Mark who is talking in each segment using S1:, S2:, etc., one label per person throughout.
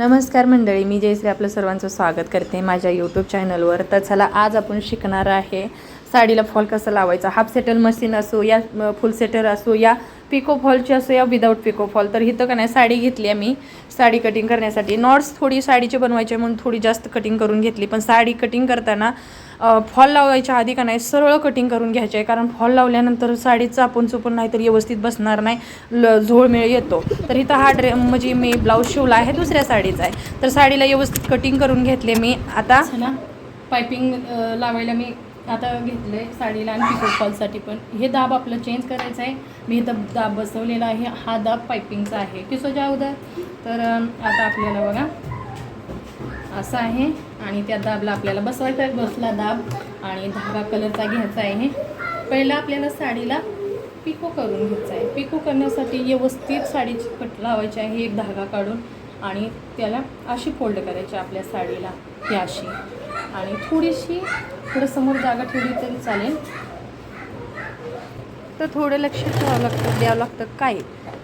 S1: नमस्कार मंडळी, मी जयश्री आपलं सर्वांचं स्वागत करते माझ्या यूट्यूब चॅनलवर. तर चला, आज आपण शिकणार आहे साडीला फॉल कसं लावायचा. हाफ सेटल मशीन असो या फुल सेटर असो या पिको फॉलची असो या विदाऊट पिको फॉल. तर इथं का नाही साडी घेतली आहे मी साडी कटिंग करण्यासाठी. नॉट्स थोडी साडीचे बनवायचे म्हणून थोडी जास्त कटिंग करून घेतली, पण साडी कटिंग करताना फॉल लावायच्या आधी का नाही सरळ कटिंग करून घ्यायचे आहे, कारण फॉल लावल्यानंतर साडी चापून चुपून नाही तर व्यवस्थित बसणार नाही, झोळमेळ येतो. तर इथं हा म्हणजे मी ब्लाऊज शिवला आहे दुसऱ्या साडीचा आहे. तर साडीला व्यवस्थित कटिंग करून घेतले मी. आता
S2: ना पायपिंग लावायला मी आता घेतलं आहे साडीला आणि पिको फॉलसाठी. पण हे दाब आपलं चेंज करायचं आहे. मी इथं दाब बसवलेला आहे, हा दाब पायपिंगचा आहे पिसोच्या अगोदर. तर आता आपल्याला बघा असं आहे आणि त्या दाबला आपल्याला बसवायचा आहे. बसला दाब आणि धागा कलरचा घ्यायचा आहे. पहिला आपल्याला साडीला पिको करून घ्यायचा आहे. पिको करण्यासाठी व्यवस्थित साडीची कट लावायची आहे, एक धागा काढून आणि त्याला अशी फोल्ड करायची आपल्या साडीला, ही अशी. आणि थोडं समोर जागा ठेवली तरी चालेल.
S1: तर थोडं लक्ष ठेवावं लागतं, द्यावं लागतं. काय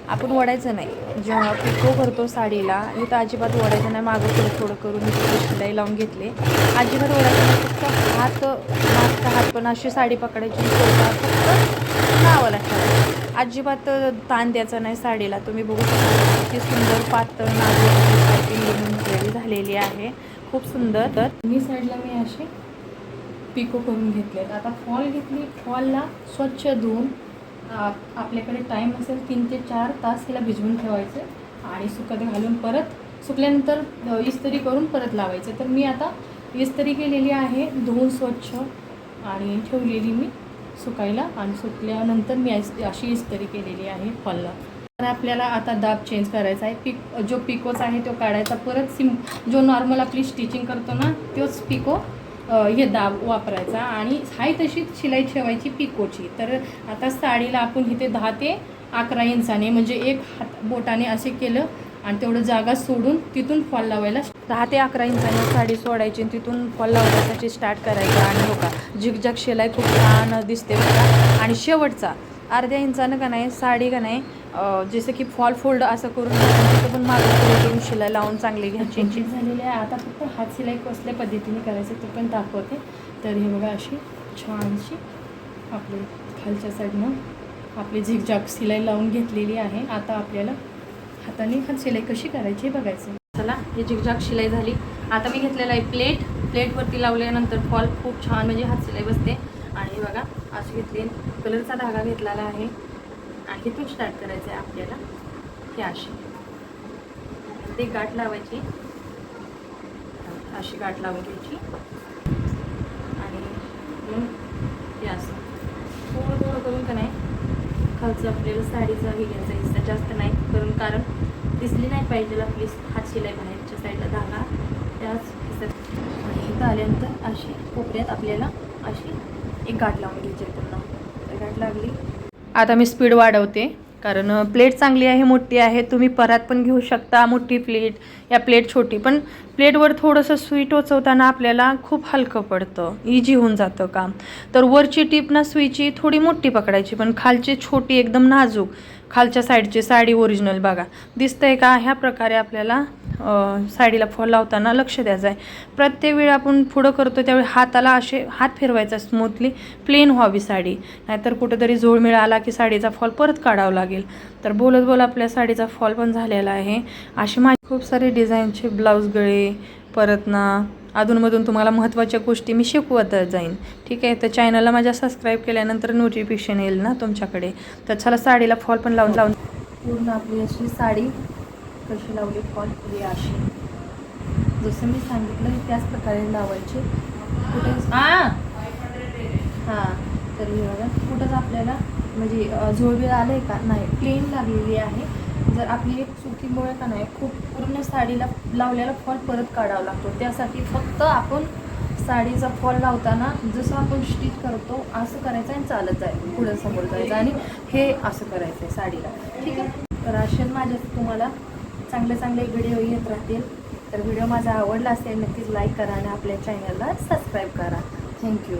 S1: आपण ओढायचं नाही जेव्हा पिको करतो साडीला. इथं अजिबात ओढायचं नाही, मागं थोडं थोडं करून शिलाई लावून घेतले. अजिबात ओढायचं नाही, फक्त हात पण अशी साडी पकडायची, फक्त लावायला ठेवायचं. अजिबात ताण द्यायचा नाही साडीला. तुम्ही बघू शकता किती सुंदर पातळ नाजूक पायपिंग झालेली आहे, खूप सुंदर. तर
S2: मी साईडला मी असे पिको करून घेतलेत. आता फॉल घेतली. फॉलला स्वच्छ धुवून आपल्याकडे टाईम असेल 3 ते 4 तास हिला भिजवून ठेवायचं आणि सुकत घालून परत सुकल्यानंतर इस्त्री करून परत लावायचं. तर मी आता इस्त्री केलेली आहे, धुवून स्वच्छ आणि ठेवलेली मी सुकायला. आणि सुकल्यानंतर मी अशी इस्त्री केलेली आहे फॉलला. तर आपल्याला आता दाब चेंज करायचा आहे. जो पिकोच आहे तो काढायचा. परत जो नॉर्मल आपली स्टिचिंग करतो ना तोच पिको हे दाब वापरायचा आणि हाय तशीच शिलाई ठेवायची पिकोची. तर आता साडीला आपण इथे 10 ते 11 इंचाने म्हणजे एक हात बोटाने असे केलं आणि तेवढं जागा सोडून तिथून फॉल लावायला
S1: 10 ते 11 इंचाने साडी सोडायची, तिथून फॉल लावण्यासाठी स्टार्ट करायचं. आणि बघा झिगझॅग शिलाई खूप छान दिसते बघा. आणि शेवटचा अर्ध्या इंचानं का नाही साडी का नाही जसं की फॉल फोल्ड असं करून तिथं पण मागं करून शिलाई लावून चांगली घ्यायची
S2: झालेली आहे. आता फक्त हात शिलाई कसल्या पद्धतीने करायचं ते पण दाखवते. तर हे बघा अशी छानशी आपली खालच्या साईडनं आपली झिगझॅग शिलाई लावून घेतलेली आहे. आता आपल्याला हाताने हात शिलाई कशी करायची बघायचं.
S1: चला, ही झिगझॅग शिलाई झाली. आता मी घेतलेला आहे प्लेटवरती लावल्यानंतर फॉल खूप छान म्हणजे हात शिलाई बसते. आणि बघा अशी घेतली, कलरचा धागा घेतलेला आहे आणि इथून स्टार्ट करायचं आहे आपल्याला. ही अशी ते गाठ लावायची, अशी गाठ लावून घ्यायची आणि मग हे असं थोडं करून का नाही खालचं आपल्याला साडीचा हे घ्यायचा हिस्सा, जास्त नाही कारण दिसली नाही पाहिजे आपली हात शिलाई बाहेरच्या साईडला धागा त्याच हिस्सात. आणि इथं आल्यानंतर अशी कोपऱ्यात आपल्याला अशी एक गाठ लावून घ्यायची पुन्हा. तर गाठ लागली. आता मी स्पीड वाढवते कारण प्लेट चांगली आहे, मोठी आहे. तुम्ही परात पण घेऊ शकता, मोठी प्लेट या प्लेट छोटी. पण प्लेटवर थोडंसं सुई टोचवताना आपल्याला खूप हलकं पडतं, इजी होऊन जातं काम. तर वरची टीप ना सुईची थोडी मोठी पकडायची, पण खालची छोटी एकदम नाजूक. खालच्या साईडची साडी ओरिजिनल बघा दिसतंय का. ह्या प्रकारे आपल्याला साडीला फॉल लावताना लक्ष द्यायचं आहे. प्रत्येक वेळी आपण पुढं करतो त्यावेळी हाताला असे हात फिरवायचा, स्मूथली प्लेन व्हावी साडी, नाहीतर कुठंतरी जोडमेळ आला की साडीचा फॉल परत काढावा लागेल. तर बोलत आपल्या साडीचा फॉल पण झालेला आहे. अशी माझी खूप सारे डिझाईनचे ब्लाऊज गळे परत ना अधूनमधून तुम्हाला महत्त्वाच्या गोष्टी मी शिकवत जाईन. ठीक आहे. तर चॅनलला माझ्या सबस्क्राईब केल्यानंतर नोटिफिकेशन येईल ना तुमच्याकडे. तर चला साडीला फॉल पण लावून पूर्ण आपली अशी साडी कशी लावली फॉल ही अशी जसं मी सांगितलं त्याच प्रकारे लावायची. कुठेच हां तर हे बघा कुठंच आपल्याला म्हणजे झोळबीळ आलं आहे का नाही, प्लेन लागलेली आहे. जर आपली एक चुकीमुळे का नाही खूप पूर्ण साडीला लावलेला फॉल परत काढावा लागतो. त्यासाठी फक्त आपण साडीचा फॉल लावताना जसं आपण स्टिच करतो असं करायचं आणि चालत जायचं, पुढं समोर जायचं आणि हे असं करायचं आहे साडीला. ठीक आहे. तर असेच माझ्या तुम्हाला चांगले व्हिडिओ येत राहतील. तर व्हिडिओ माझा आवडला असेल नक्कीच लाईक करा आणि आपल्या चॅनलला सबस्क्राईब करा. थँक्यू.